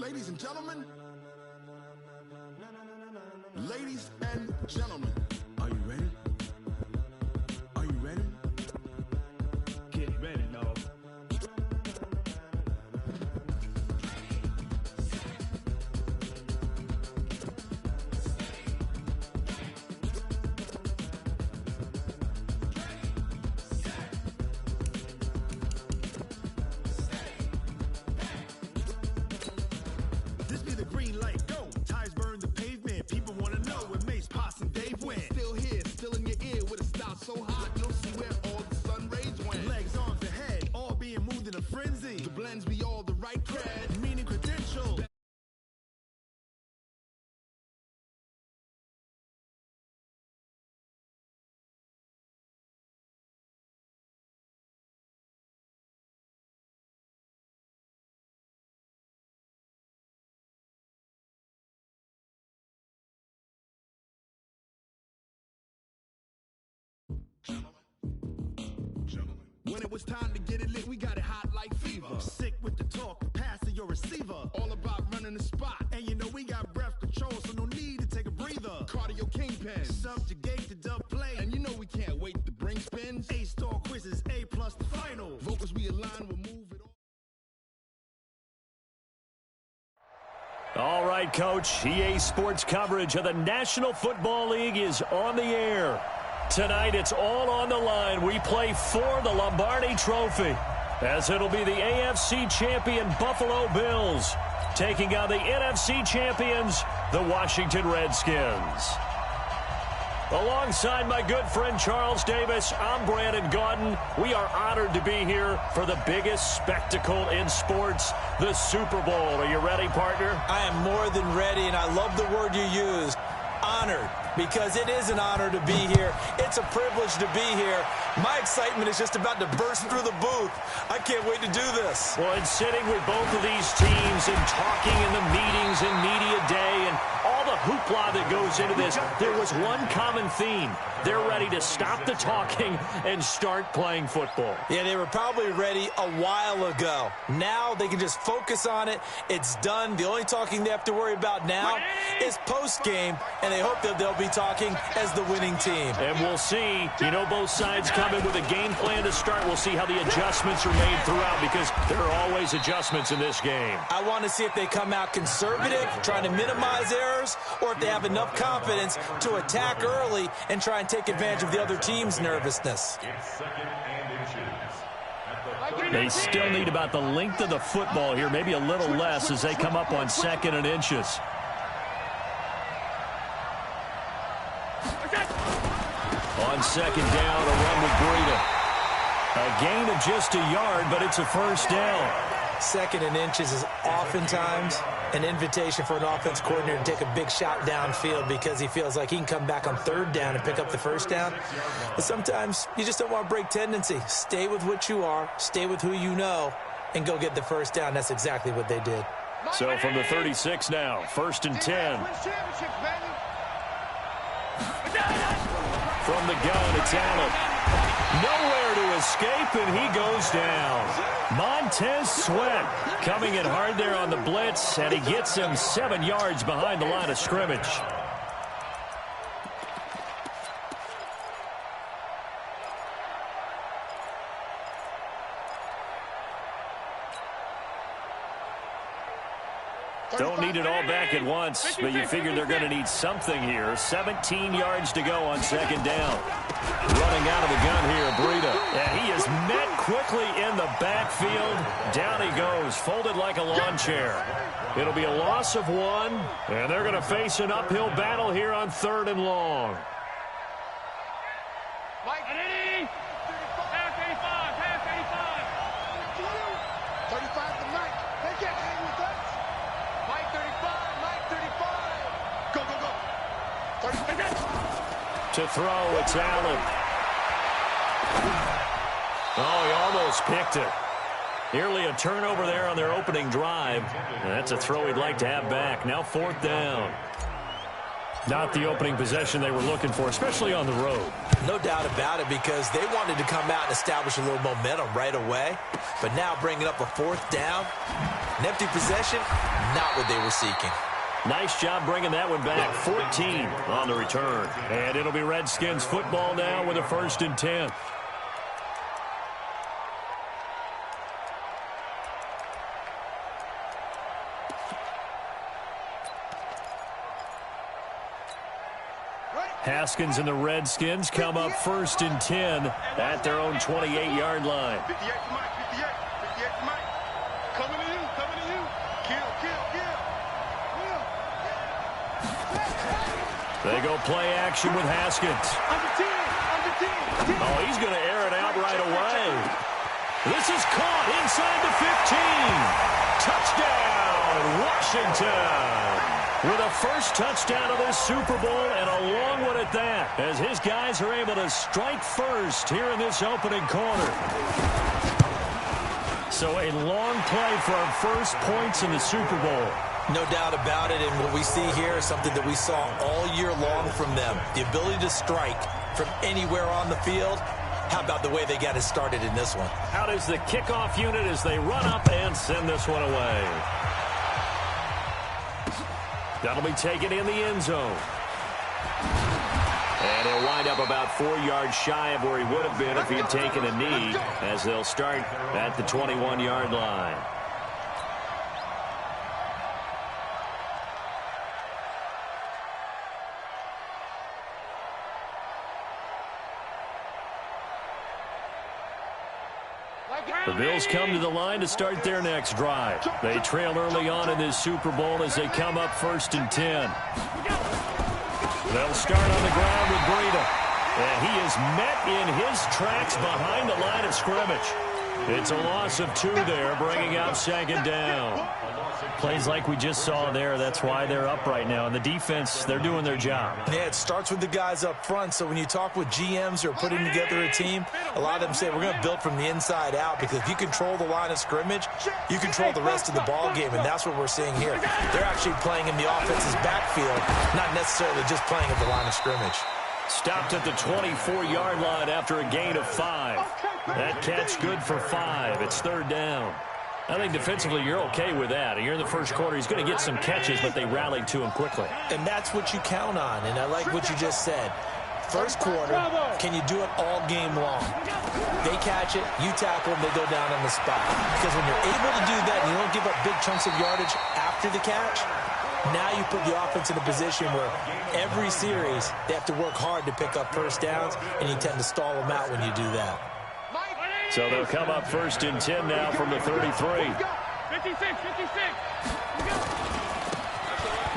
Ladies and gentlemen, ladies and gentlemen, are you ready? Are you ready? Get ready, dog. This be the green light, go. Tires burn the pavement. People want to know where Mace, Potts, and Dave went. Still here, still in your ear with a style so hot, you'll see where all the sun rays went. Legs, arms, and head, all being moved in a frenzy. The blends be all the right cred, meaning credential. When it was time to get it lit, we got it hot like fever. Sick with the talk, passing your receiver. All about running the spot. And you know we got breath control, so no need to take a breather. Cardio kingpin, subjugate the dub play. And you know we can't wait to bring spins. A-star quizzes, A+ the final. Vocals we align, we'll move it all. All right, Coach. EA Sports coverage of the National Football League is on the air. Tonight, it's all on the line. We play for the Lombardi Trophy, as it'll be the AFC champion Buffalo Bills taking on the NFC champions, the Washington Redskins. Alongside my good friend Charles Davis, I'm Brandon Gaudin. We are honored to be here for the biggest spectacle in sports, the Super Bowl. Are you ready, partner? I am more than ready, and I love the word you used, honored, because it is an honor to be here. It's a privilege to be here. My excitement is just about to burst through the booth. I can't wait to do this. Well, and sitting with both of these teams and talking in the meetings and media day and all the hoopla that goes into this, there was one common theme. They're ready to stop the talking and start playing football. Yeah, they were probably ready a while ago. Now they can just focus on it. It's done. The only talking they have to worry about now is post-game, and they hope that they'll be talking as the winning team. And we'll see. You know, both sides come in with a game plan to start. We'll see how the adjustments are made throughout, because there are always adjustments in this game. I want to see if they come out conservative, trying to minimize errors, or if they have enough confidence to attack early and try and take advantage of the other team's nervousness. They still need about the length of the football here, maybe a little less as they come up on 2nd and inches. On 2nd down, a run with Breida. A gain of just a yard, but it's a first down. 2nd and inches is oftentimes an invitation for an offense coordinator to take a big shot downfield because he feels like he can come back on 3rd down and pick up the first down. But sometimes you just don't want to break tendency. Stay with what you are, stay with who you know, and go get the first down. That's exactly what they did. So from the 36 now, 1st and 10. From the gun, it's Allen. Nowhere to escape, and he goes down. Montez Sweat coming in hard there on the blitz, and he gets him 7 yards behind the line of scrimmage. Don't need it all back at once, but you figure they're going to need something here. 17 yards to go on 2nd down. Running out of the gun here, Breida. And he is met quickly in the backfield. Down he goes, folded like a lawn chair. It'll be a loss of 1, and they're going to face an uphill battle here on 3rd and long. Mike, ready? Pass 85, pass 85. 35 to Mike. They can't hang with us. Mike 35, Mike 35. Go, go, go. 35. To throw, it's Allen. Oh, he almost picked it. Nearly a turnover there on their opening drive. And that's a throw he'd like to have back. Now 4th down. Not the opening possession they were looking for, especially on the road. No doubt about it, because they wanted to come out and establish a little momentum right away. But now bringing up a fourth down, an empty possession, not what they were seeking. Nice job bringing that one back. 14 on the return. And it'll be Redskins football now with a 1st and 10. Haskins and the Redskins come up 1st and 10 at their own 28-yard line. 58 to Mike, 58 to Mike. Coming to you, coming to you. Kill. They go play action with Haskins. Under 10. Oh, he's going to air it out right away. This is caught inside the 15. Touchdown, Washington. With a first touchdown of this Super Bowl, and a long one at that, as his guys are able to strike first here in this opening quarter. So a long play for our first points in the Super Bowl. No doubt about it, and what we see here is something that we saw all year long from them. The ability to strike from anywhere on the field. How about the way they got it started in this one? Out is the kickoff unit as they run up and send this one away. That'll be taken in the end zone. And he'll wind up about 4 yards shy of where he would have been if he had taken a knee, as they'll start at the 21-yard line. The Bills come to the line to start their next drive. They trail early on in this Super Bowl as they come up 1st and 10. They'll start on the ground with Breida. And he is met in his tracks behind the line of scrimmage. It's a loss of 2 there, bringing out 2nd down. Plays like we just saw there, that's why they're up right now. And the defense, they're doing their job. Yeah, it starts with the guys up front. So when you talk with GMs who are putting together a team, a lot of them say we're going to build from the inside out, because if you control the line of scrimmage, you control the rest of the ball game, and that's what we're seeing here. They're actually playing in the offense's backfield, not necessarily just playing at the line of scrimmage. Stopped at the 24-yard line after a gain of 5. That catch good for 5. It's 3rd down. I think defensively you're okay with that. You're in the first quarter. He's going to get some catches, but they rallied to him quickly. And that's what you count on, and I like what you just said. First quarter, can you do it all game long? They catch it, you tackle them, they go down on the spot. Because when you're able to do that and you don't give up big chunks of yardage after the catch, now you put the offense in a position where every series they have to work hard to pick up first downs, and you tend to stall them out when you do that. So they'll come up 1st and 10 now from the 33. 56.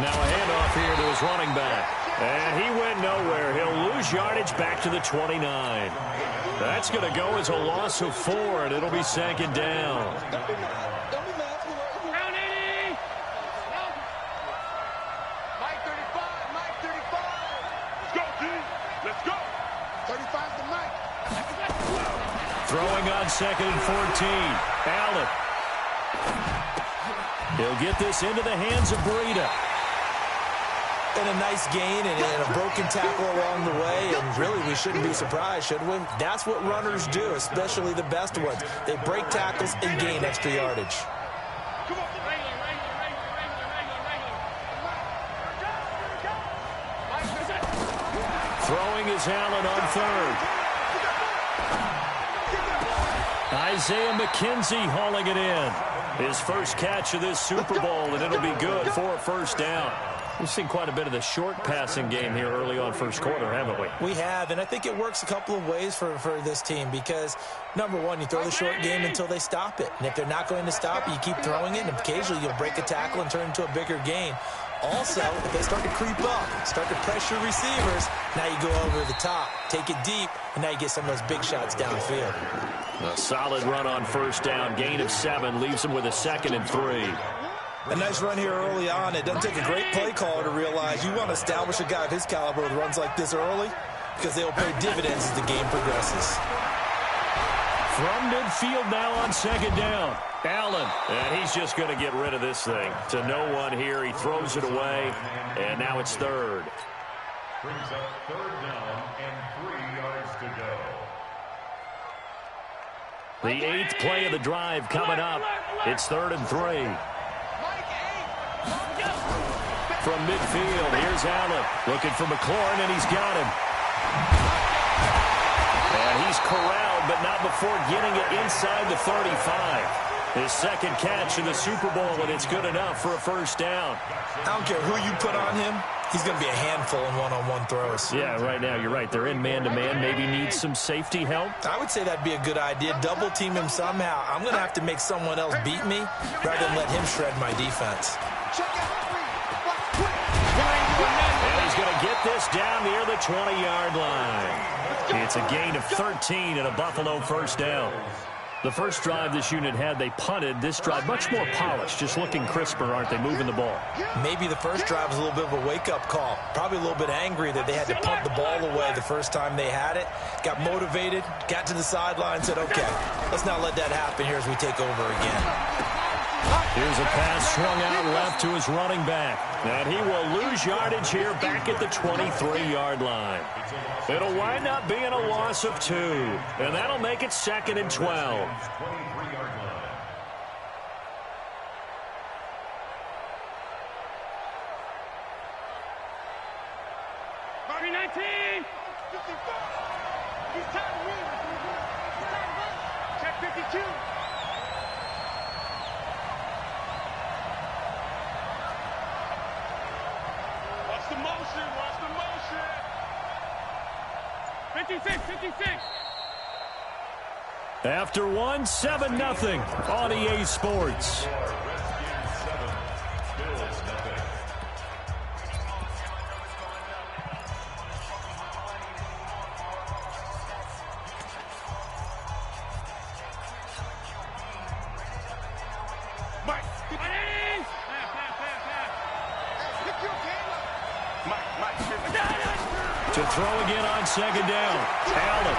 Now a handoff here to his running back. And he went nowhere. He'll lose yardage back to the 29. That's going to go as a loss of 4, and it'll be 2nd down. Throwing on 2nd and 14. Allen. He'll get this into the hands of Breida. And a nice gain and a broken tackle along the way, and really we shouldn't be surprised, should we? That's what runners do, especially the best ones. They break tackles and gain extra yardage. Throwing is Allen on 3rd. Isaiah McKenzie hauling it in. His first catch of this Super Bowl, and it'll be good for a 1st down. We've seen quite a bit of the short passing game here early on first quarter, haven't we? We have, and I think it works a couple of ways for this team, because, number one, you throw the short game until they stop it. And if they're not going to stop it, you keep throwing it, and occasionally you'll break a tackle and turn it into a bigger gain. Also, if they start to creep up, start to pressure receivers, now you go over the top, take it deep, and now you get some of those big shots downfield. A solid run on 1st down. Gain of 7 leaves him with a 2nd and 3. A nice run here early on. It doesn't take a great play caller to realize you want to establish a guy of his caliber with runs like this early, because they'll pay dividends as the game progresses. From midfield now on 2nd down. Allen, and he's just going to get rid of this thing. To no one here. He throws it away, and now it's 3rd. Brings up 3rd down and 3 yards to go. The 8th play of the drive coming up. It's 3rd and 3. From midfield, here's Allen. Looking for McLaurin, and he's got him. And he's corralled, but not before getting it inside the 35. His 2nd catch in the Super Bowl, and it's good enough for a 1st down. I don't care who you put on him. He's going to be a handful in one-on-one throws. Yeah, right now, you're right. They're in man-to-man. Maybe needs some safety help. I would say that'd be a good idea. Double team him somehow. I'm going to have to make someone else beat me rather than let him shred my defense. And he's going to get this down near the 20-yard line. It's a gain of 13 and a Buffalo 1st down. The first drive this unit had, they punted. This drive, much more polished, just looking crisper, aren't they, moving the ball? Maybe the first drive was a little bit of a wake-up call. Probably a little bit angry that they had to punt the ball away the first time they had it. Got motivated, got to the sideline, said, okay, let's not let that happen here as we take over again. Here's a pass swung out left to his running back. And he will lose yardage here back at the 23-yard line. It'll wind up being a loss of 2. And that'll make it 2nd and 12. He's tired of me. Check 52. Watch the motion. Watch the motion. 56. After one, 7-0 on EA Sports. To throw again on 2nd down. Allen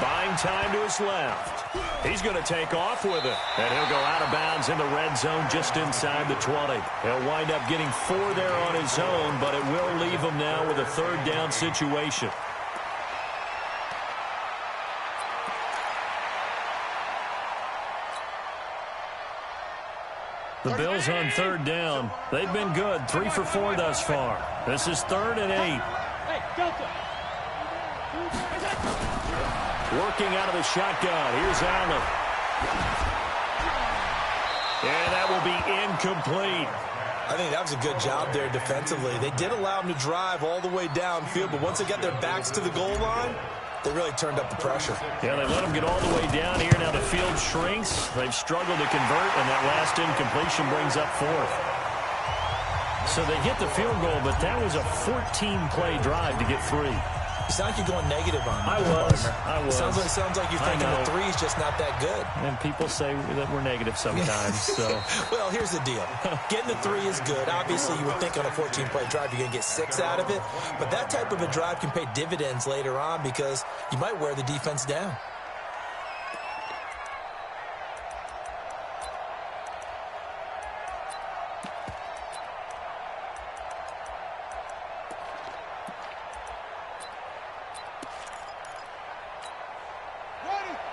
buying time to his left. He's going to take off with it. And he'll go out of bounds in the red zone just inside the 20. He'll wind up getting 4 there on his own, but it will leave him now with a 3rd down situation. The Bills on 3rd down. They've been good. 3 for 4 thus far. This is 3rd and 8. Working out of the shotgun. Here's Allen. And that will be incomplete. I think that was a good job there defensively. They did allow him to drive all the way downfield, but once they got their backs to the goal line, they really turned up the pressure. Yeah, they let him get all the way down here. Now the field shrinks. They've struggled to convert, and that last incompletion brings up 4th. So they get the field goal, but that was a 14-play drive to get 3. You sound like you're going negative on me. I was. Sounds like you're thinking the 3 is just not that good. And people say that we're negative sometimes. So, well, here's the deal. Getting the 3 is good. Obviously, you would think on a 14-play drive you're going to get 6 out of it. But that type of a drive can pay dividends later on because you might wear the defense down.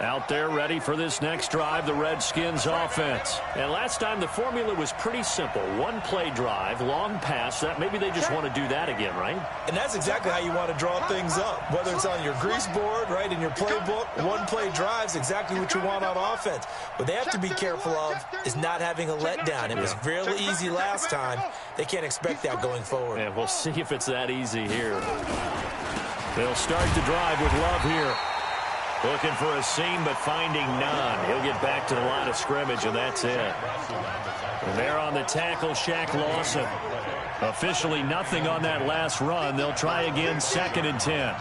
Out there ready for this next drive, the Redskins offense. And last time the formula was pretty simple. 1-play drive, long pass. That maybe they just want to do that again, right? And that's exactly how you want to draw things up. Whether it's on your grease board, right, in your playbook, 1-play drive's exactly what you want on offense. What they have to be careful of is not having a letdown. It was really easy last time. They can't expect that going forward. And we'll see if it's that easy here. They'll start the drive with Love here. Looking for a seam, but finding none. He'll get back to the line of scrimmage, and that's it. And there on the tackle, Shaq Lawson. Officially nothing on that last run. They'll try again, 2nd and 10.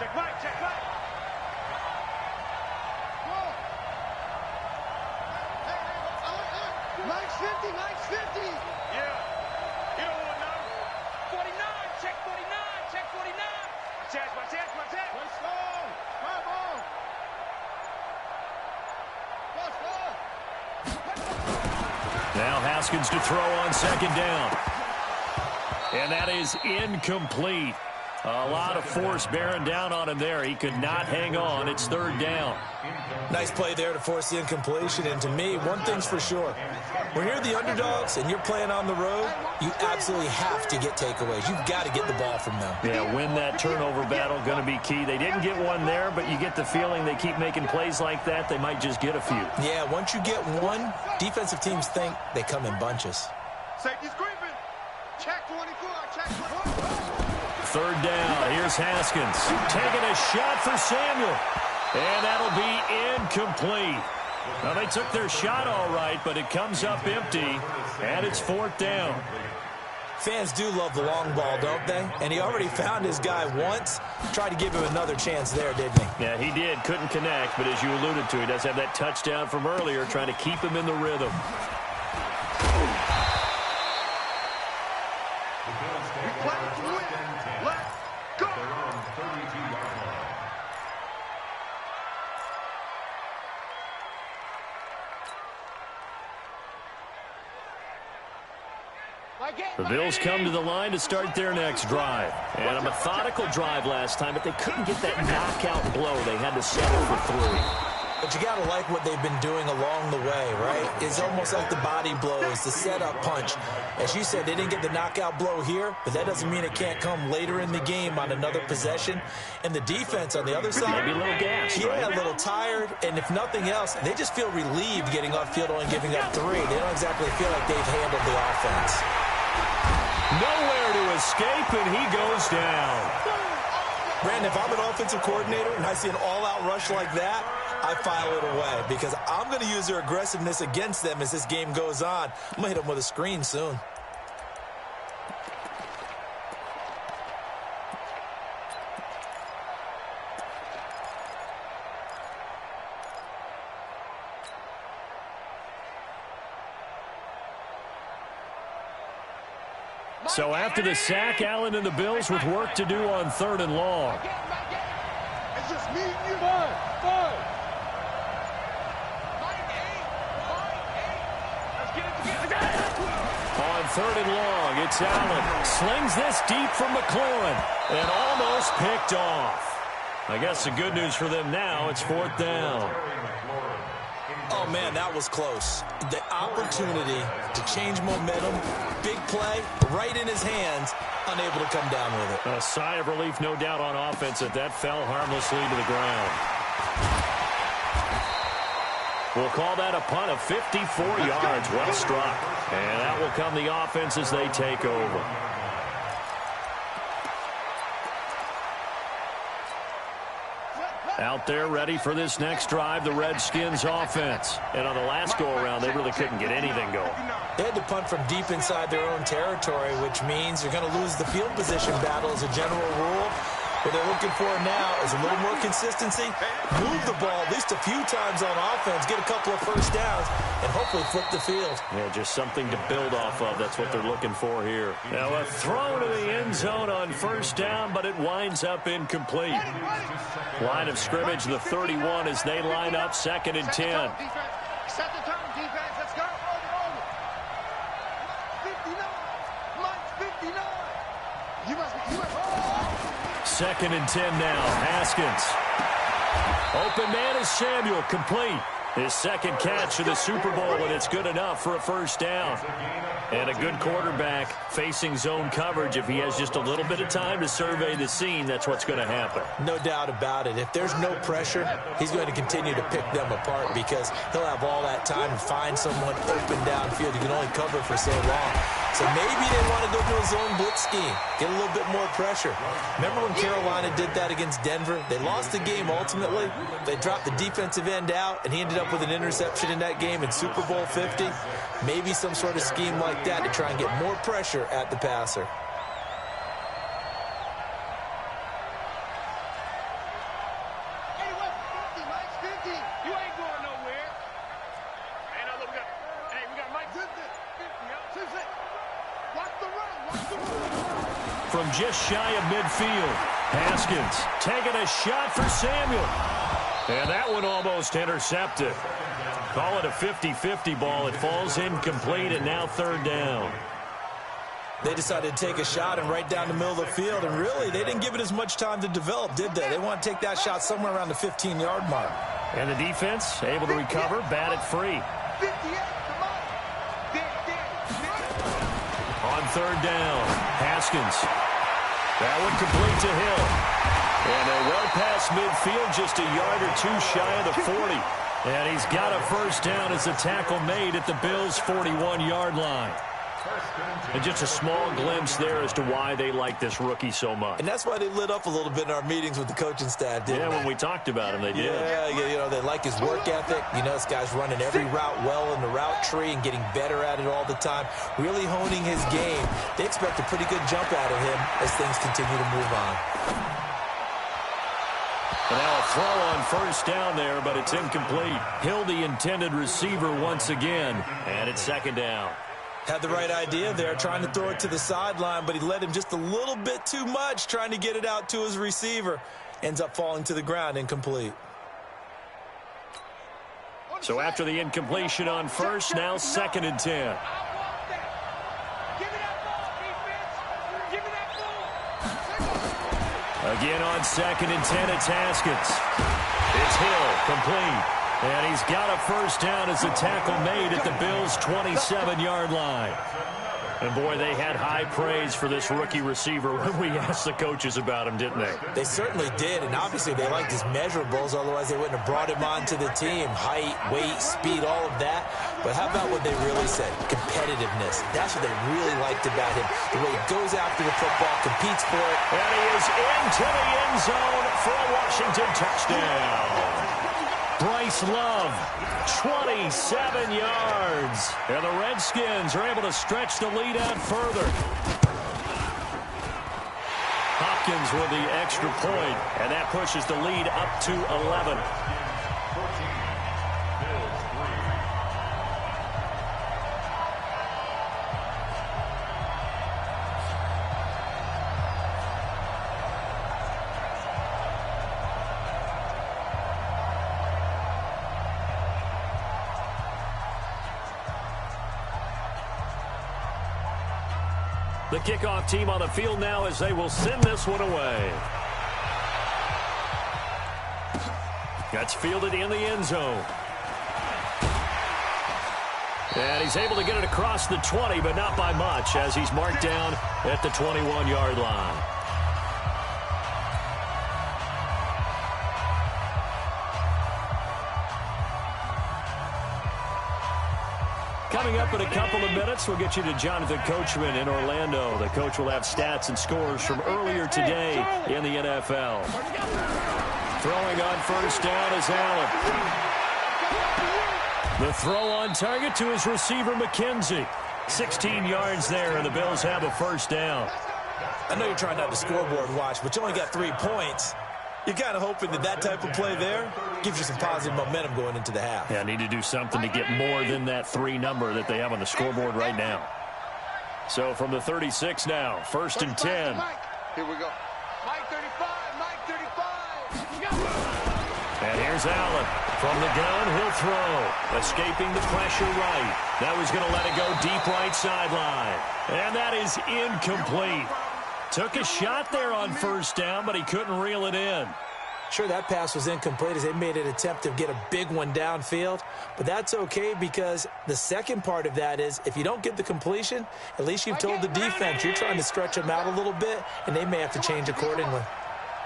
Now Haskins to throw on 2nd down. And that is incomplete. A lot of force bearing down on him there. He could not hang on. It's third down. Nice play there to force the incompletion. And to me, one thing's for sure. When you're the underdogs and you're playing on the road, you absolutely have to get takeaways. You've got to get the ball from them. Yeah, win that turnover battle, going to be key. They didn't get one there, but you get the feeling they keep making plays like that, they might just get a few. Yeah, once you get one, defensive teams think they come in bunches. Safety's creeping. Check 24. Check 24. Third down. Here's Haskins taking a shot for Samuel. And that'll be incomplete. Now, they took their shot all right, but it comes up empty, and it's fourth down. Fans do love the long ball, don't they? And he already found his guy once. Tried to give him another chance there, didn't he? Yeah, he did. Couldn't connect, but as you alluded to, he does have that touchdown from earlier, trying to keep him in the rhythm. The Bills come to the line to start their next drive. And a methodical drive last time, but they couldn't get that knockout blow. They had to settle for 3. But you got to like what they've been doing along the way, right? It's almost like the body blows, the setup punch. As you said, they didn't get the knockout blow here, but that doesn't mean it can't come later in the game on another possession. And the defense on the other side, maybe a little gas, yeah, right? A little tired. And if nothing else, they just feel relieved getting off field only giving up 3. They don't exactly feel like they've handled the offense. Nowhere to escape, and he goes down. Brandon, if I'm an offensive coordinator and I see an all-out rush like that, I file it away because I'm going to use their aggressiveness against them as this game goes on. I'm going to hit them with a screen soon. So after the sack, Allen and the Bills with work to do on 3rd and long. It's just me and you. On 3rd and long, it's Allen. Slings this deep from McLaurin and almost picked off. I guess the good news for them now, it's 4th down. Oh, man, that was close. The opportunity to change momentum, big play, right in his hands, unable to come down with it. A sigh of relief, no doubt, on offense that fell harmlessly to the ground. We'll call that a punt of 54 yards, well struck. And that will come the offense as they take over. Out there ready for this next drive, the Redskins offense. And on the last go-around, they really couldn't get anything going. They had to punt from deep inside their own territory, which means you're going to lose the field position battle as a general rule. What they're looking for now is a little more consistency, move the ball at least a few times on offense, get a couple of first downs, and hopefully flip the field. Yeah, just something to build off of. That's what they're looking for here. Now a throw to the end zone on 1st down, but it winds up incomplete. Line of scrimmage, the 31 as they line up 2nd and 10. Set the tone, defense. Let's go. 59. Mike, 59. You must be. 2nd and 10 now. Haskins. Open man is Samuel. Complete. His 2nd catch of the Super Bowl, and it's good enough for a 1st down. And a good quarterback facing zone coverage. If he has just a little bit of time to survey the scene, that's what's going to happen. No doubt about it. If there's no pressure, he's going to continue to pick them apart because he'll have all that time to find someone open downfield. You can only cover for so long. So maybe they want to go to a zone blitz scheme, get a little bit more pressure. Remember when Carolina did that against Denver? They lost the game ultimately. They dropped the defensive end out, and he ended up with an interception in that game in Super Bowl 50. Maybe some sort of scheme like that to try and get more pressure at the passer. From just shy of midfield, Haskins taking a shot for Samuel. And that one almost intercepted. Call it a 50-50 ball. It falls incomplete, and now 3rd down. They decided to take a shot and right down the middle of the field, and really, they didn't give it as much time to develop, did they? They want to take that shot somewhere around the 15-yard mark. And the defense able to recover, bat it free. On third down, Haskins. That one complete to Hill. And they're well past midfield, just a yard or two shy of the 40. And he's got a first down as the tackle made at the Bills' 41-yard line. And just a small glimpse there as to why they like this rookie so much. And that's why they lit up a little bit in our meetings with the coaching staff, didn't they? When we talked about him, they did. Yeah, you know, they like his work ethic. You know, this guy's running every route well in the route tree and getting better at it all the time, really honing his game. They expect a pretty good jump out of him as things continue to move on. And now a throw on first down there, but it's incomplete. Hill, the intended receiver once again, and it's second down. Had the right idea there, trying to throw it to the sideline, but he led him just a little bit too much, trying to get it out to his receiver. Ends up falling to the ground, incomplete. So after the incompletion on first, now second and 10. Again on second and 10, it's Haskins. It's Hill, complete. And he's got a first down as the tackle made at the Bills' 27-yard line. And, boy, they had high praise for this rookie receiver when we asked the coaches about him, didn't they? They certainly did, and obviously they liked his measurables, otherwise they wouldn't have brought him onto the team. Height, weight, speed, all of that. But how about what they really said? Competitiveness. That's what they really liked about him. The way he goes after the football, competes for it. And he is into the end zone for a Washington touchdown. Bryce Love, 27 yards. And the Redskins are able to stretch the lead out further. Hopkins with the extra point, and that pushes the lead up to 11. The kickoff team on the field now as they will send this one away. That's fielded in the end zone. And he's able to get it across the 20, but not by much, as he's marked down at the 21-yard line. Coming up in a couple of minutes, we'll get you to Jonathan Coachman in Orlando. The coach will have stats and scores from earlier today in the NFL. Throwing on first down is Allen. The throw on target to his receiver, McKenzie. 16 yards there, and the Bills have a first down. I know you're trying not to scoreboard watch, but you only got 3 points. You're kind of hoping that that type of play there gives you some positive momentum going into the half. Yeah, need to do something to get more than that 3 number that they have on the scoreboard right now. So from the 36 now, first and 10. Here we go. Mike 35, Mike 35. And here's Allen. From the gun, he'll throw. Escaping the pressure right. That was going to let it go deep right sideline. And that is incomplete. Took a shot there on first down, but he couldn't reel it in. Sure, that pass was incomplete as they made an attempt to get a big one downfield. But that's okay because the second part of that is if you don't get the completion, at least you've told the defense you're trying to stretch them out a little bit, and they may have to change accordingly.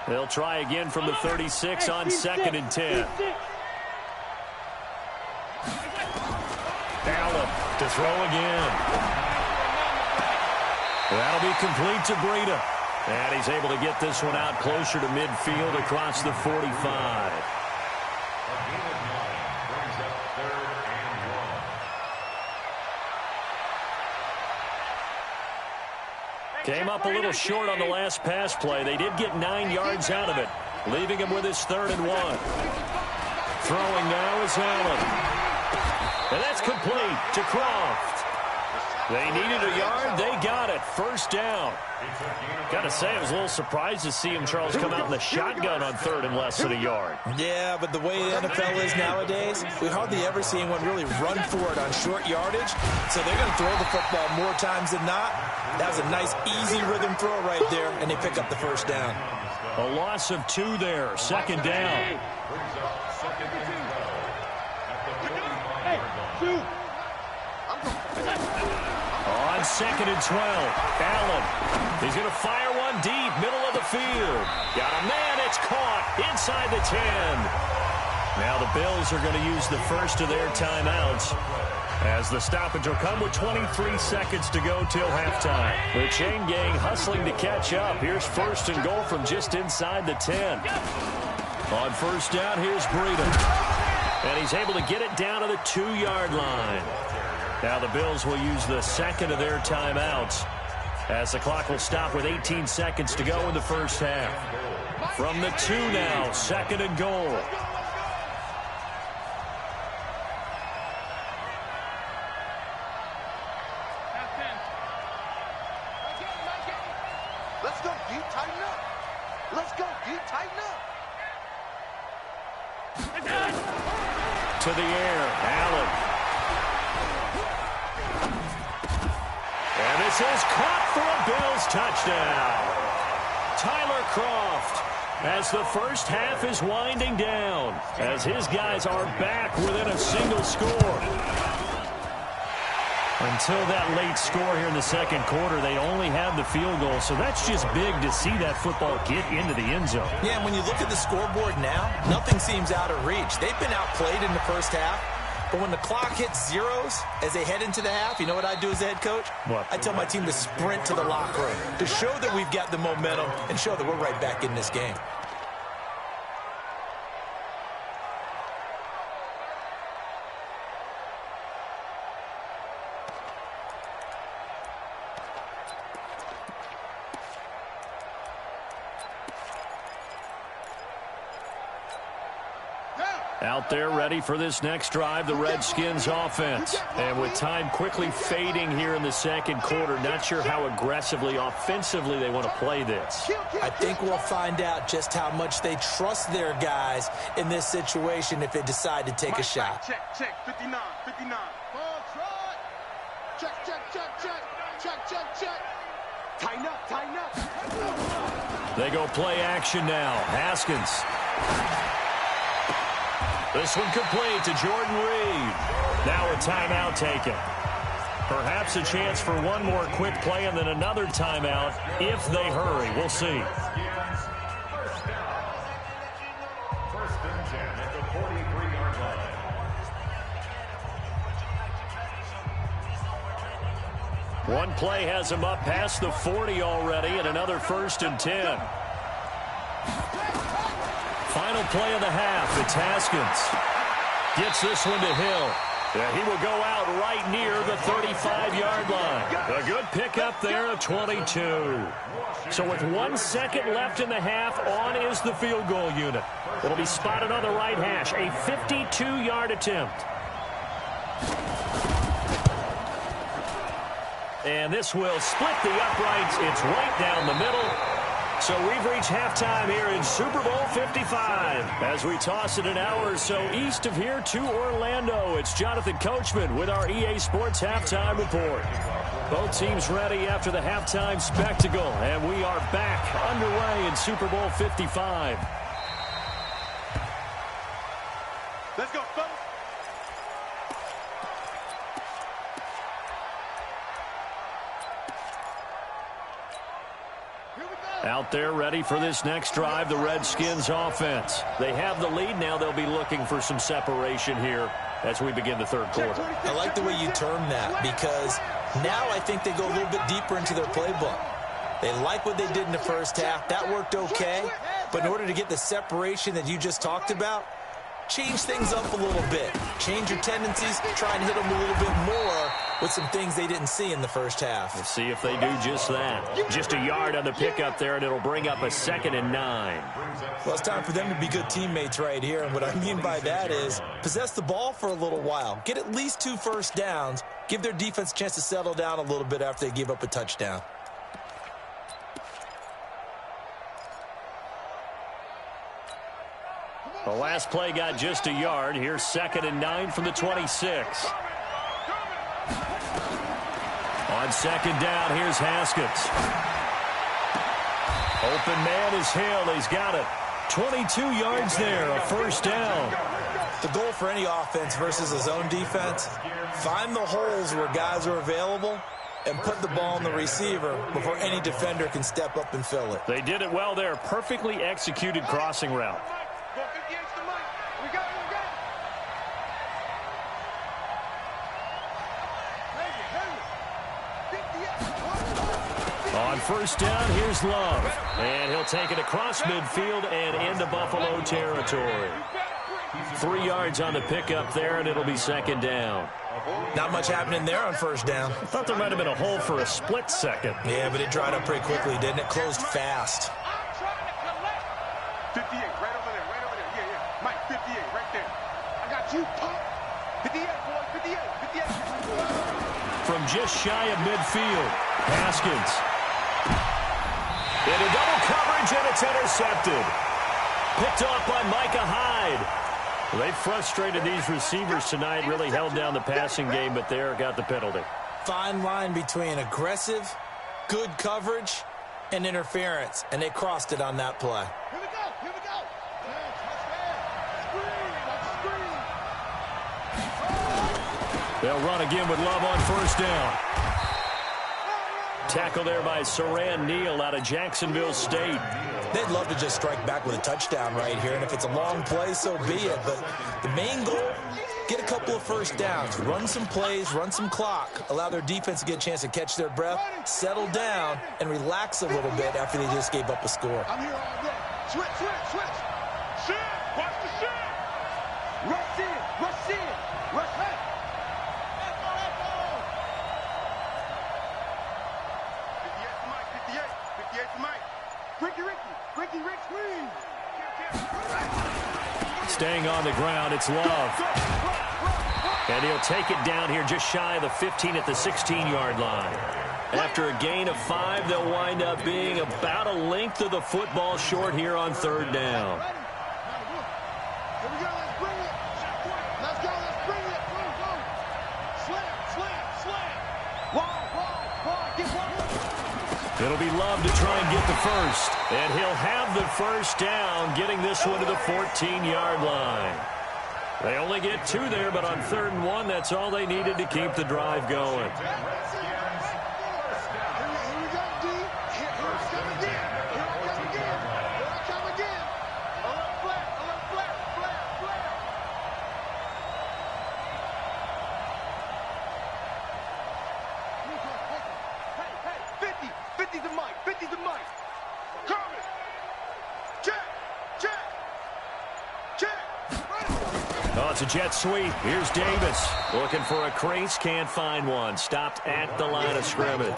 They'll try again from the 36 on second and 10. Allen to throw again. That'll be complete to Breida. And he's able to get this one out closer to midfield across the 45. Came up a little short on the last pass play. They did get 9 yards out of it, leaving him with his 3rd and 1. Throwing now is Allen. And that's complete to Croft. They needed a yard. They got it. First down. Got to say, I was a little surprised to see him, Charles, come out in the shotgun on third and less than a yard. Yeah, but the way the NFL is nowadays, we hardly ever see anyone really run for it on short yardage. So they're going to throw the football more times than not. That was a nice, easy rhythm throw right there, and they pick up the first down. A loss of 2 there. Second down. On second and 12, Allen. He's going to fire one deep, middle of the field. Got a man, it's caught inside the 10. Now the Bills are going to use the first of their timeouts, as the stoppage will come with 23 seconds to go till halftime. The chain gang hustling to catch up. Here's first and goal from just inside the 10. On first down, here's Breida. And he's able to get it down to the 2-yard line. Now the Bills will use the second of their timeouts, as the clock will stop with 18 seconds to go in the first half. From the 2 now, second and goal. Let's go, D, tighten up. Let's go, D, tighten up. To the air, Allen. And this is caught for a Bills touchdown. Tyler Kroft, as the first half is winding down, as his guys are back within a single score. Until that late score here in the second quarter, they only had the field goal, so that's just big to see that football get into the end zone. Yeah, and when you look at the scoreboard now, nothing seems out of reach. They've been outplayed in the first half, but when the clock hits zeros as they head into the half, you know what I do as a head coach? What? I tell my team to sprint to the locker room to show that we've got the momentum and show that we're right back in this game. Out there ready for this next drive, the Redskins offense. And with time quickly fading here in the second quarter, not sure how aggressively, offensively they want to play this. I think we'll find out just how much they trust their guys in this situation if they decide to take a shot. Check, 59. Ball try. Check. Tighten up. They go play action now. Haskins. This one complete to Jordan Reed. Now a timeout taken. Perhaps a chance for one more quick play and then another timeout if they hurry. We'll see. First and 10 at the 43-yard line. One play has him up past the 40 already, and another first and 10. Final play of the half. It's Haskins. Gets this one to Hill. He will go out right near the 35-yard line. A good pickup there at 22. So with 1 second left in the half, on is the field goal unit. It'll be spotted on the right hash. A 52-yard attempt. And this will split the uprights. It's right down the middle. So we've reached halftime here in Super Bowl 55. As we toss it an hour or so east of here to Orlando, it's Jonathan Coachman with our EA Sports Halftime Report. Both teams ready after the halftime spectacle, and we are back underway in Super Bowl 55. Let's go, fellas. Out there ready for this next drive, the Redskins offense. They have the lead now. They'll be looking for some separation here as we begin the third quarter. I like the way you term that, because now I think they go a little bit deeper into their playbook. They like what they did in the first half. That worked okay. But in order to get the separation that you just talked about, change things up a little bit. Change your tendencies, try and hit them a little bit more with some things they didn't see in the first half. We'll see if they do just that. Just a yard on the pickup there, and it'll bring up a 2nd and 9. Well, it's time for them to be good teammates right here, and what I mean by that is possess the ball for a little while. Get at least 2 first downs, Give their defense a chance to settle down a little bit after they give up a touchdown. The last play got just a yard. Here's 2nd and 9 from the 26. On 2nd down, here's Haskins. Open man is Hill. He's got it. 22 yards there, a 1st down. The goal for any offense versus a zone defense, find the holes where guys are available and put the ball in the receiver before any defender can step up and fill it. They did it well there. Perfectly executed crossing route. On 1st down, here's Love. And he'll take it across midfield and into Buffalo territory. 3 yards on the pickup there, and it'll be 2nd down. Not much happening there on 1st down. I thought there might have been a hole for a split second. Yeah, but it dried up pretty quickly, didn't it? Closed fast. 58, right over there, right over there. Yeah. Mike, 58, right there. I got you, pump. 58, boy, 58. From just shy of midfield, Haskins. Into double coverage, and it's intercepted. Picked off by Micah Hyde. They frustrated these receivers tonight, really held down the passing game, but there got the penalty. Fine line between aggressive, good coverage, and interference, and they crossed it on that play. Here we go. They'll run again with Love on 1st down. Tackle there by Saran Neal out of Jacksonville State. They'd love to just strike back with a touchdown right here, and if it's a long play, so be it. But the main goal, get a couple of 1st downs, run some plays, run some clock, allow their defense to get a chance to catch their breath, settle down, and relax a little bit after they just gave up a score. I'm here all day. Switch. Shit, watch the shit. Rush in. Rush back. 58 to Mike. Ricky, screen. Staying on the ground, it's Love. And he'll take it down here just shy of the 15 at the 16-yard line. After a gain of 5, they'll wind up being about a length of the football short here on 3rd down. Here we go, let's bring it. Let's bring it. Go. Slam. Wide, get one. It'll be Love to try and get the 1st. And he'll have the 1st down, getting this one to the 14-yard line. They only get 2 there, but on 3rd and 1, that's all they needed to keep the drive going. Oh, it's a jet sweep. Here's Davis looking for a crease. Can't find one. Stopped at the line of scrimmage.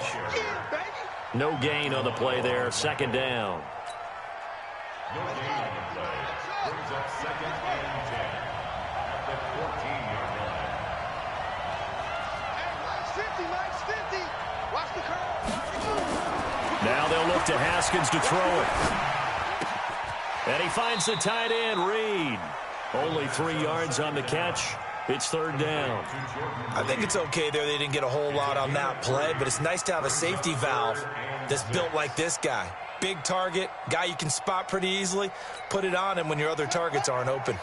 No gain on the play there. 2nd down. No gain on the play. Brings up 2nd and 10 at the 14-yard line. Hey, Mike's 50. Watch the curve. Now they'll look to Haskins to throw it. And he finds the tight end, Reed. Only 3 yards on the catch. It's 3rd down. I think it's okay there. They didn't get a whole lot on that play, but it's nice to have a safety valve that's built like this guy. Big target, guy you can spot pretty easily. Put it on him when your other targets aren't open.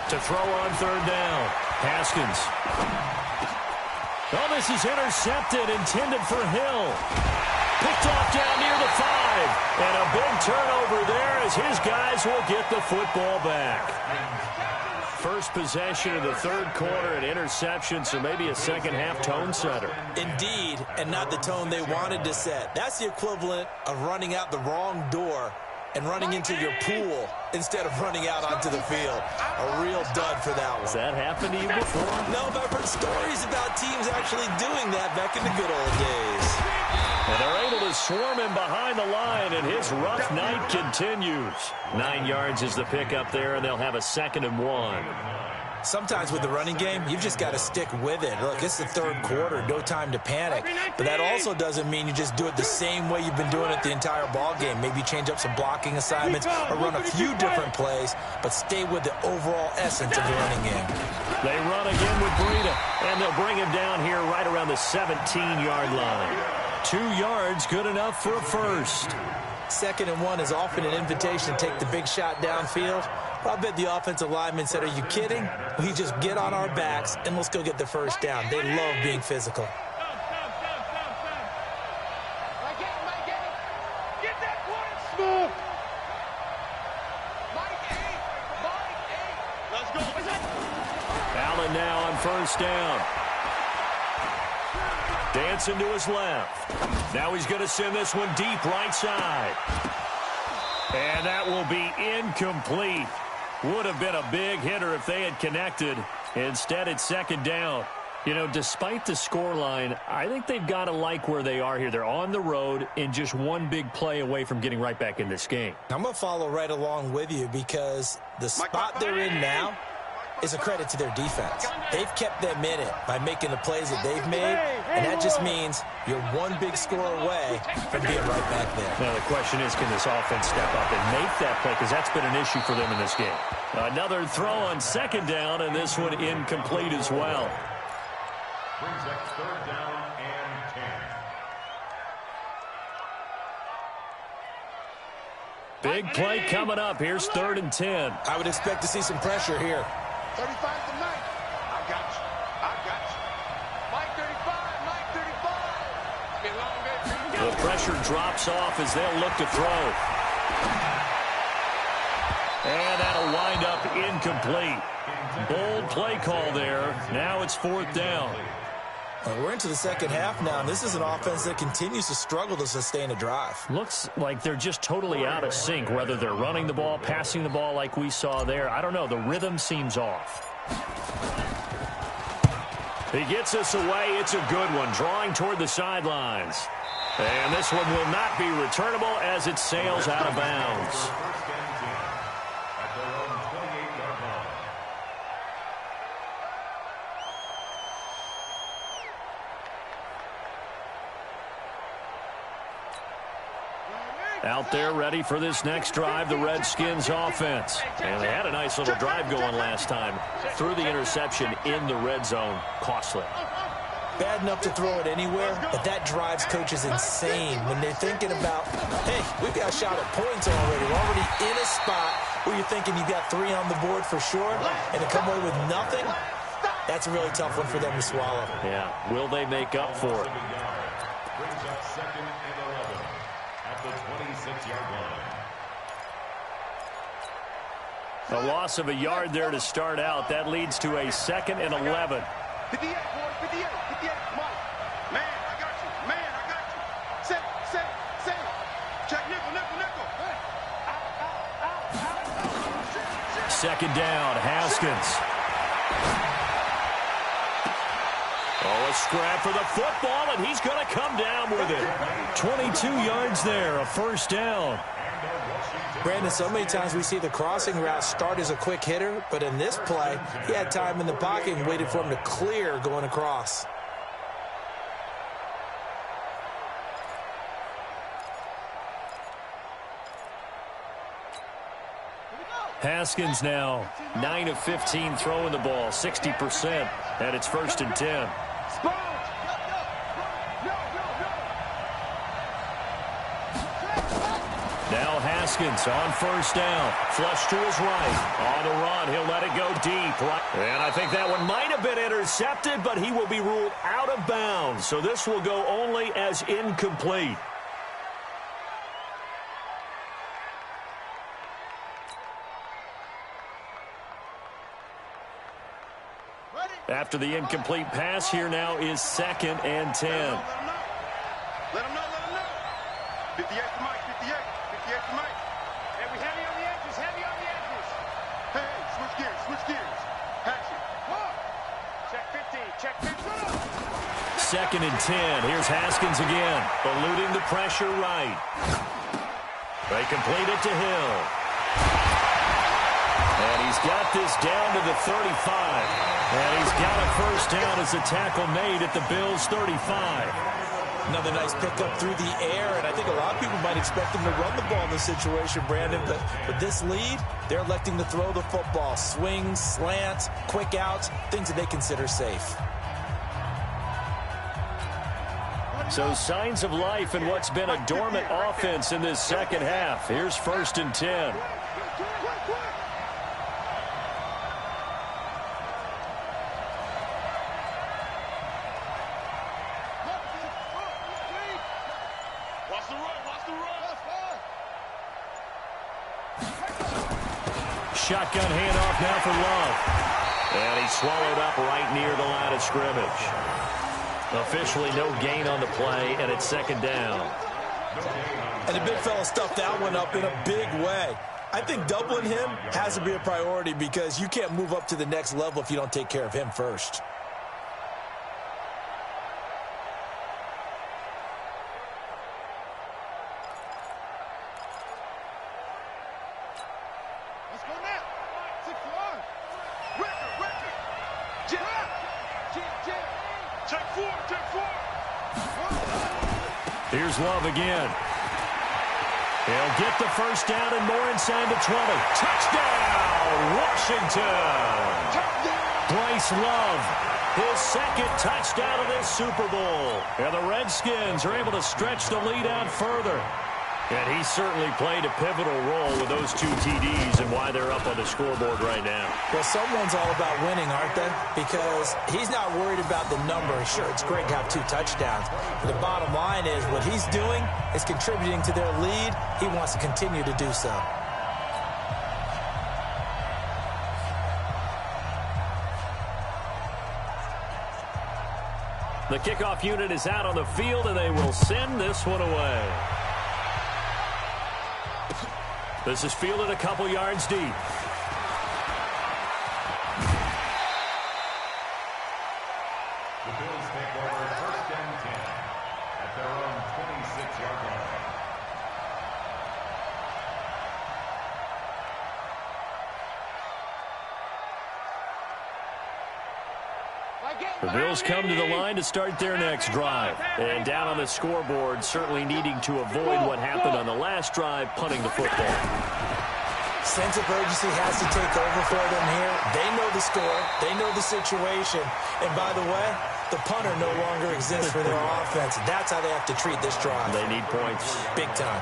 To throw on 3rd down. Haskins. Oh, this is intercepted, intended for Hill. Picked off down near the 5. And a big turnover there as his guys will get the football back. First possession of the 3rd quarter, an interception, so maybe a second-half tone setter. Indeed, and not the tone they wanted to set. That's the equivalent of running out the wrong door and running into your pool instead of running out onto the field. A real dud for that one. Has that happened to you before? No, but I've heard stories about teams actually doing that back in the good old days. And they're able to swarm him behind the line, and his rough night continues. 9 yards is the pickup there, and they'll have a 2nd and 1. Sometimes with the running game, you've just got to stick with it. Look, it's the 3rd quarter, no time to panic. But that also doesn't mean you just do it the same way you've been doing it the entire ball game. Maybe change up some blocking assignments or run a few different plays, but stay with the overall essence of the running game. They run again with Breida, and they'll bring him down here right around the 17-yard line. 2 yards, good enough for a first. 2nd and 1 is often an invitation to take the big shot downfield. I bet the offensive lineman said, are you kidding? We just get on our backs and let's go get the first down. They love being physical. Get that one smooth. Let's go. Allen now on first down. Dancing to his left. Now he's going to send this one deep right side. And that will be incomplete. Would have been a big hitter if they had connected. Instead, it's 2nd down. You know, despite the scoreline, I think they've got to like where they are here. They're on the road and just one big play away from getting right back in this game. I'm going to follow right along with you because the spot they're in now is a credit to their defense. They've kept them in it by making the plays that they've made, and that just means you're one big score away from being right back there. Now the question is, can this offense step up and make that play? Because that's been an issue for them in this game. Another throw on 2nd down, and this one incomplete as well. Brings up 3rd down and 10. Big play coming up. Here's 3rd and 10. I would expect to see some pressure here. 35 to Mike. I got you. I got you. Mike 35. Mike 35. Elongate. The pressure drops off as they'll look to throw. And that'll wind up incomplete. Bold play call there. Now it's 4th down. We're into the 2nd half now, and this is an offense that continues to struggle to sustain a drive. Looks like they're just totally out of sync, whether they're running the ball, passing the ball like we saw there. I don't know. The rhythm seems off. He gets us away. It's a good one, drawing toward the sidelines. And this one will not be returnable as it sails out of bounds. First and 10 at their own 28-yard line. Out there ready for this next drive, the Redskins offense. And they had a nice little drive going last time. Threw the interception in the red zone. Costly. Bad enough to throw it anywhere, but that drives coaches insane when they're thinking about, hey, we've got a shot at points already. We're already in a spot where you're thinking you've got 3 on the board for sure, and to come away with nothing, that's a really tough one for them to swallow. Yeah, will they make up for it? Brings up 2nd and 11 at the 26-yard line. A loss of a yard there to start out. That leads to a 2nd and 11. 58, boy, 58, 58, Mike. Man, I got you. Man, I got you. Say. Check nickel. Hey. Out. 2nd down, Haskins. Oh, a scrap for the football, and he's going to come down with it. 22 yards there, a first down. Brandon, so many times we see the crossing route start as a quick hitter, but in this play, he had time in the pocket and waited for him to clear going across. Haskins now 9 of 15 throwing the ball, 60%, and it's 1st and 10. Now Haskins on first down. Flush to his right. On the run, he'll let it go deep. And I think that one might have been intercepted, but he will be ruled out of bounds. So this will go only as incomplete. After the incomplete pass, here now is 2nd and 10. Let him know. 58 to Mike, 58 to Mike. And we heavy on the edges. Hey, switch gears. Action. Check 15, check 15. 2nd and 10. Here's Haskins again, eluding the pressure right. They complete it to Hill. And he's got this down to the 35. And he's got a first down as a tackle made at the Bills' 35. Another nice pickup through the air, and I think a lot of people might expect him to run the ball in this situation, Brandon, but with this lead, they're electing to throw the football. Swings, slants, quick outs, things that they consider safe. So signs of life in what's been a dormant offense in this second half. Here's 1st and 10. Shotgun handoff now for Love. And he swallowed up right near the line of scrimmage. Officially no gain on the play, and it's 2nd down. And the big fella stuffed that one up in a big way. I think doubling him has to be a priority because you can't move up to the next level if you don't take care of him first. Here's Love again. He'll get the first down and more inside the 20. Touchdown, Washington! Bryce Love, his 2nd touchdown of this Super Bowl. And the Redskins are able to stretch the lead out further. And he certainly played a pivotal role with those 2 TDs and why they're up on the scoreboard right now. Well, someone's all about winning, aren't they? Because he's not worried about the number. Sure, it's great to have 2 touchdowns. But the bottom line is what he's doing is contributing to their lead. He wants to continue to do so. The kickoff unit is out on the field, and they will send this one away. This is fielded a couple yards deep. The Bills take over 1st and 10 at their own 26-yard line. The Bills come to the line to start their next drive. And down on the scoreboard, certainly needing to avoid what happened on the last drive, punting the football. Sense of urgency has to take over for them here. They know the score. They know the situation. And by the way, the punter no longer exists for their offense. That's how they have to treat this drive. They need points. Big time.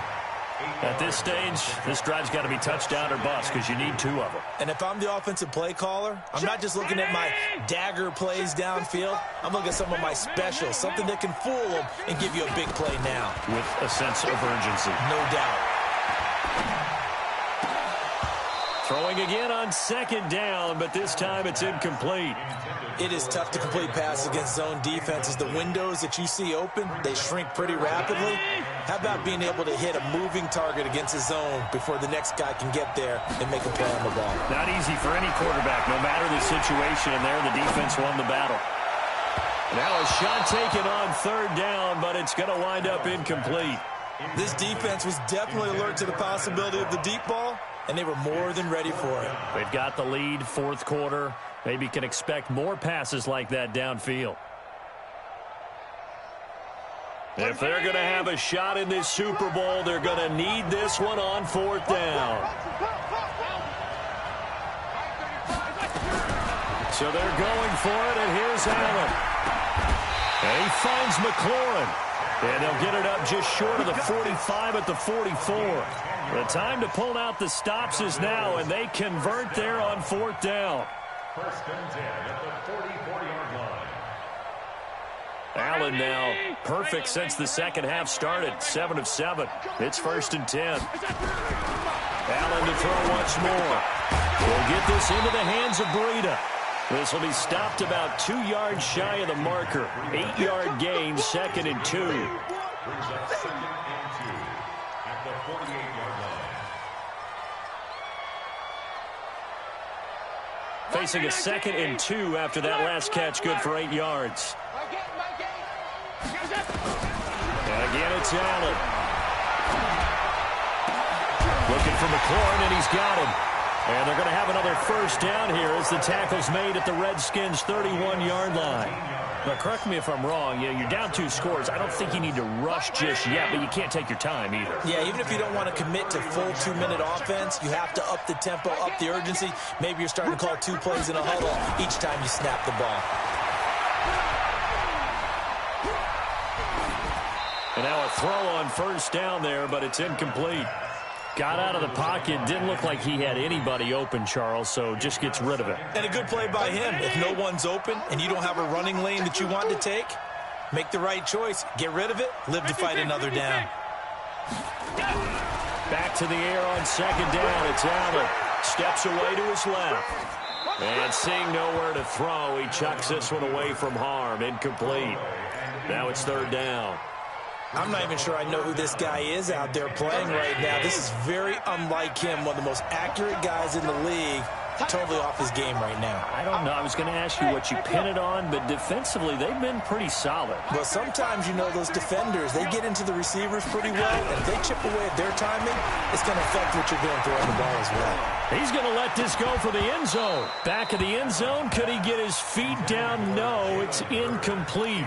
At this stage, this drive's got to be touchdown or bust because you need 2 of them. And if I'm the offensive play caller, I'm not just looking at my dagger plays downfield. I'm looking at some of my specials, something that can fool them and give you a big play now. With a sense of urgency. No doubt. Throwing again on 2nd down, but this time it's incomplete. It is tough to complete passes against zone defenses. The windows that you see open, they shrink pretty rapidly. How about being able to hit a moving target against a zone before the next guy can get there and make a play on the ball? Not easy for any quarterback, no matter the situation, and there the defense won the battle. Now a shot taken on 3rd down, but it's going to wind up incomplete. This defense was definitely alert to the possibility of the deep ball, and they were more than ready for it. They've got the lead, 4th quarter. Maybe can expect more passes like that downfield. If they're going to have a shot in this Super Bowl, they're going to need this one on 4th down. So they're going for it, and here's Allen. And he finds McLaurin. And they'll get it up just short of the 45 at the 44. The time to pull out the stops is now, and they convert there on 4th down. 1st and 10 at the 44-yard line. Allen now perfect since the second half started. 7 of 7. It's 1st and 10. Allen to throw once more. We'll get this into the hands of Breida. This will be stopped about 2 yards shy of the marker. 8-yard gain, 2nd and 2. Brings up 2nd and 2 at the 48-yard line. Facing a 2nd and 2 after that last catch, good for 8 yards. It's Allen. Looking for McLaurin, and he's got him. And they're going to have another first down here as the tackle's made at the Redskins' 31-yard line. But correct me if I'm wrong, you're down 2 scores. I don't think you need to rush just yet, but you can't take your time either. Yeah, even if you don't want to commit to full 2-minute offense, you have to up the tempo, up the urgency. Maybe you're starting to call 2 plays in a huddle each time you snap the ball. And now a throw on first down there, but it's incomplete. Got out of the pocket. Didn't look like he had anybody open, Charles, so just gets rid of it. And a good play by him. If no one's open and you don't have a running lane that you want to take, make the right choice. Get rid of it. Live to fight another down. Back to the air on second down. It's Allen. Steps away to his left. And seeing nowhere to throw, he chucks this one away from harm. Incomplete. Now it's third down. I'm not even sure I know who this guy is out there playing right now. This is very unlike him, one of the most accurate guys in the league. Totally off his game right now. I don't know. I was going to ask you what you pin it on, but defensively, they've been pretty solid. Well, sometimes, those defenders, they get into the receivers pretty well, and if they chip away at their timing, it's going to affect what you're doing throwing the ball as well. He's going to let this go for the end zone. Back of the end zone. Could he get his feet down? No, it's incomplete.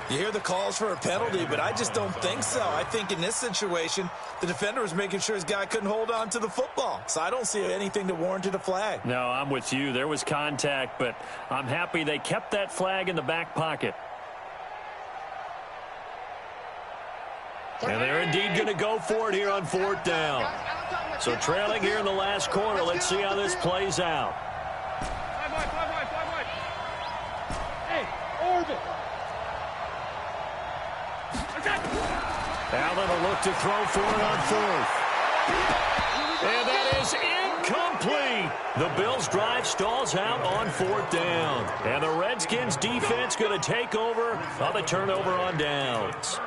You hear the calls for a penalty, but I just don't think so. I think in this situation, the defender was making sure his guy couldn't hold on to the football. So I don't see anything that warranted a flag. No, I'm with you. There was contact, but I'm happy they kept that flag in the back pocket. And they're indeed going to go for it here on fourth down. So trailing here in the last quarter. Let's see how this plays out. Hey, Orbit. Allen will look to throw for it on fourth. And that is incomplete. The Bills' drive stalls out on fourth down. And the Redskins' defense going to take over on the turnover on downs.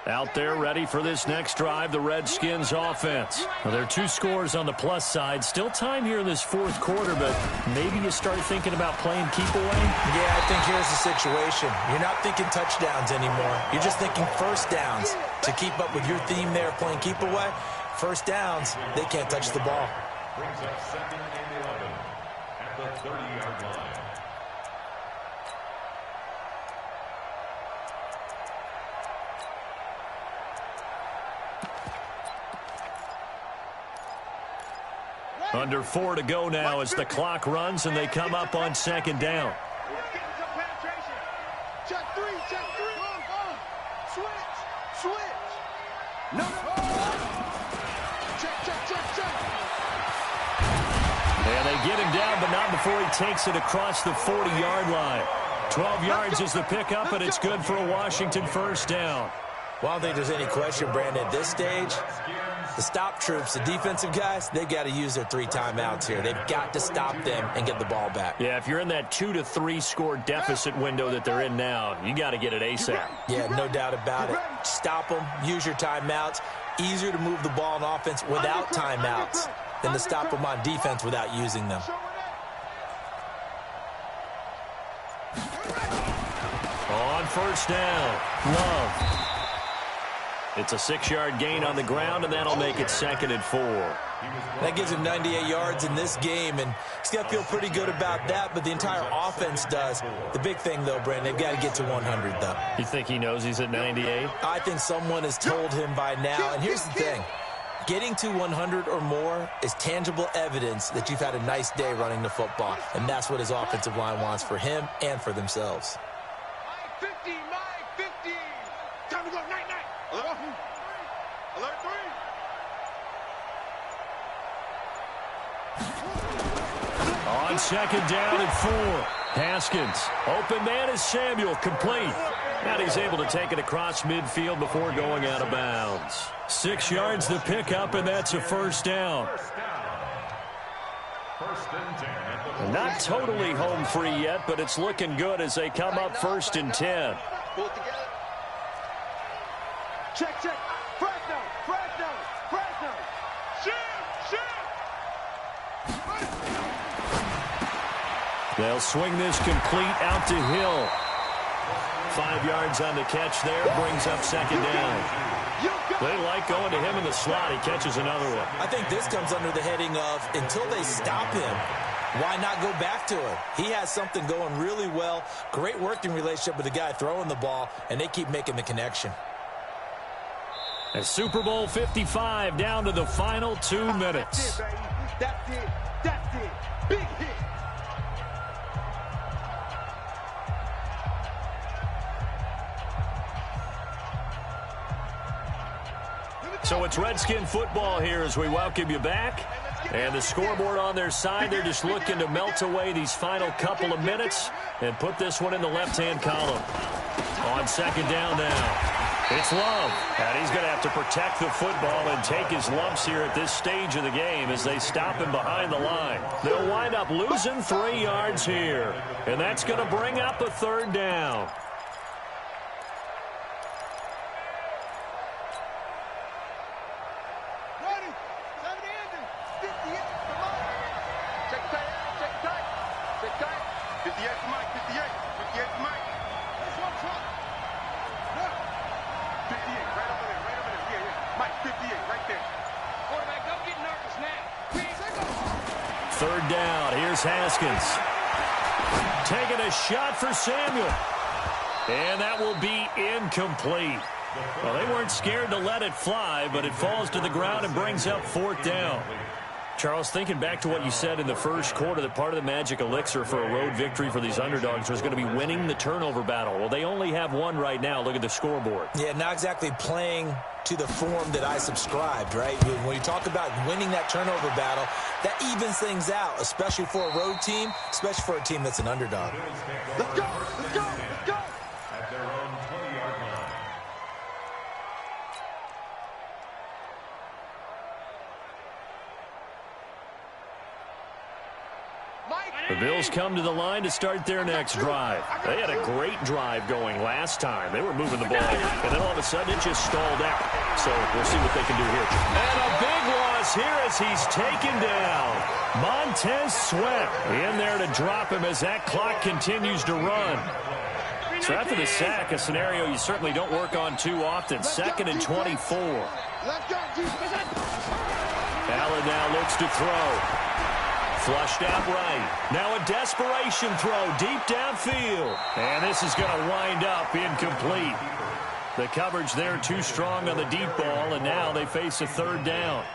Out there ready for this next drive, the Redskins offense. Well, there are 2 scores on the plus side. Still time here in this fourth quarter, but maybe you start thinking about playing keep away? Yeah, I think here's the situation. You're not thinking touchdowns anymore. You're just thinking first downs. To keep up with your theme there, playing keep away, first downs, they can't touch the ball. Brings up second and 11 at the 30-yard line. Under 4 to go now as the clock runs and they come up on second down. Getting some penetration. Check 3, check 3. Switch. No. Check. And they get him down, but not before he takes it across the 40-yard line. 12 yards is the pickup, and it's good for a Washington first down. Well, I don't think there's any question, Brandon, at this stage, the stop troops, the defensive guys, they've got to use their 3 timeouts here. They've got to stop them and get the ball back. Yeah, if you're in that 2 to 3 score deficit window that they're in now, you got to get it ASAP. Yeah, no doubt about it. Stop them, use your timeouts. Easier to move the ball on offense without timeouts than to stop them on defense without using them. On first down, Love. It's a 6-yard gain on the ground, and that'll make it second and 4. That gives him 98 yards in this game, and he's got to feel pretty good about that, but the entire offense does. The big thing, though, Brandon, they've got to get to 100, though. You think he knows he's at 98? I think someone has told him by now, and here's the thing. Getting to 100 or more is tangible evidence that you've had a nice day running the football, and that's what his offensive line wants for him and for themselves. 50, my 50. Time to go, night. Alert 3. On second down and 4. Haskins. Open man is Samuel. Complete. And he's able to take it across midfield before going out of bounds. 6 yards the pickup, and that's a first down. Not totally home free yet, but it's looking good as they come up first and 10. Pull it together. Check. Fresno. Shoot. They'll swing this complete out to Hill. 5 yards on the catch there, brings up second down. They like going to him in the slot. He catches another one. I think this comes under the heading of until they stop him, why not go back to him? He has something going really well. Great working relationship with the guy throwing the ball, and they keep making the connection. And Super Bowl 55 down to the final 2 minutes. That's it, baby. That's it. That's it. Big hit. So it's Redskin football here as we welcome you back. And the scoreboard on their side, they're just looking to melt away these final couple of minutes and put this one in the left-hand column. On second down now, it's Love. And he's going to have to protect the football and take his lumps here at this stage of the game as they stop him behind the line. They'll wind up losing 3 yards here. And that's going to bring up a third down. Third down. Here's Haskins. Taking a shot for Samuel. And that will be incomplete. Well, they weren't scared to let it fly, but it falls to the ground and brings up fourth down. Charles, thinking back to what you said in the first quarter, that part of the magic elixir for a road victory for these underdogs was going to be winning the turnover battle. Well, they only have one right now. Look at the scoreboard. Yeah, not exactly playing to the form that I subscribed, right? When you talk about winning that turnover battle, that evens things out, especially for a road team, especially for a team that's an underdog. Let's go! Let's go! Let's go! At their own 20-yard line. The Bills come to the line to start their next drive. They had a great drive going last time. They were moving the ball, and then all of a sudden it just stalled out. So we'll see what they can do here. And a big loss here as he's taken down. Montez Sweat in there to drop him as that clock continues to run. So after the sack, a scenario you certainly don't work on too often. 2nd and 24. Allen now looks to throw. Flushed out right. Now a desperation throw deep downfield. And this is going to wind up incomplete. The coverage there too strong on the deep ball, and now they face a third down.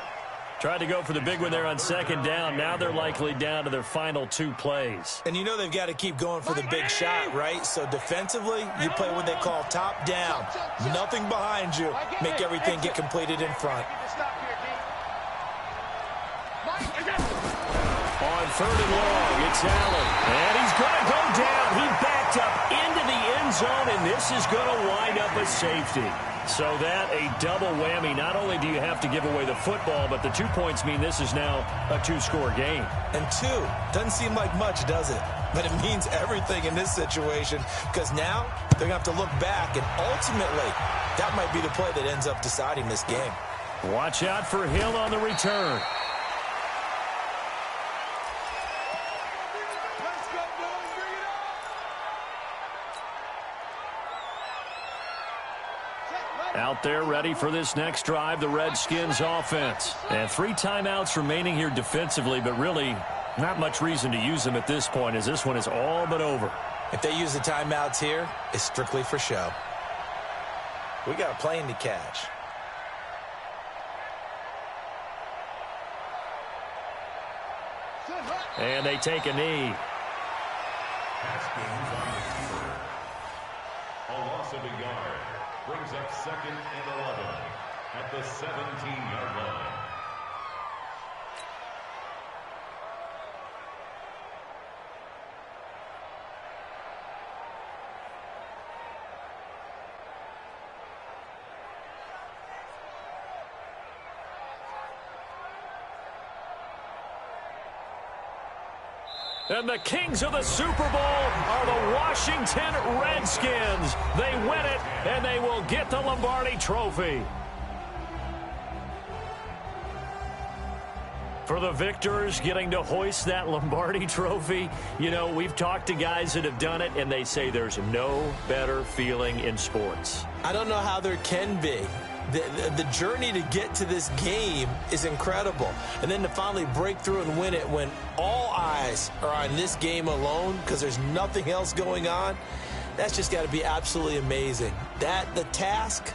Tried to go for the big one there on second down. Now they're likely down to their final 2 plays. And you know they've got to keep going for the big shot, right? So defensively, you play what they call top down. Nothing behind you. Make everything get completed in front. On 3rd and long, it's Allen. And he's going to go down. He backed up into the end zone, and this is going to wind up a safety. So that a double whammy. Not only do you have to give away the football, but the 2 points mean this is now a 2-score game. And 2 doesn't seem like much, does it? But it means everything in this situation, because now they're going to have to look back, and ultimately that might be the play that ends up deciding this game. Watch out for Hill on the return. Out there ready for this next drive, the Redskins offense. And 3 timeouts remaining here defensively, but really not much reason to use them at this point, as this one is all but over. If they use the timeouts here, it's strictly for show. We got a plane to catch. And they take a knee. A loss of a yard. Brings up 2nd and 11 at the 17-yard line. And the kings of the Super Bowl are the Washington Redskins. They win it, and they will get the Lombardi Trophy. For the victors, getting to hoist that Lombardi trophy, you know, we've talked to guys that have done it, and they say there's no better feeling in sports. I don't know how there can be. The journey to get to this game is incredible. And then to finally break through and win it when all eyes are on this game alone because there's nothing else going on, that's just got to be absolutely amazing. The task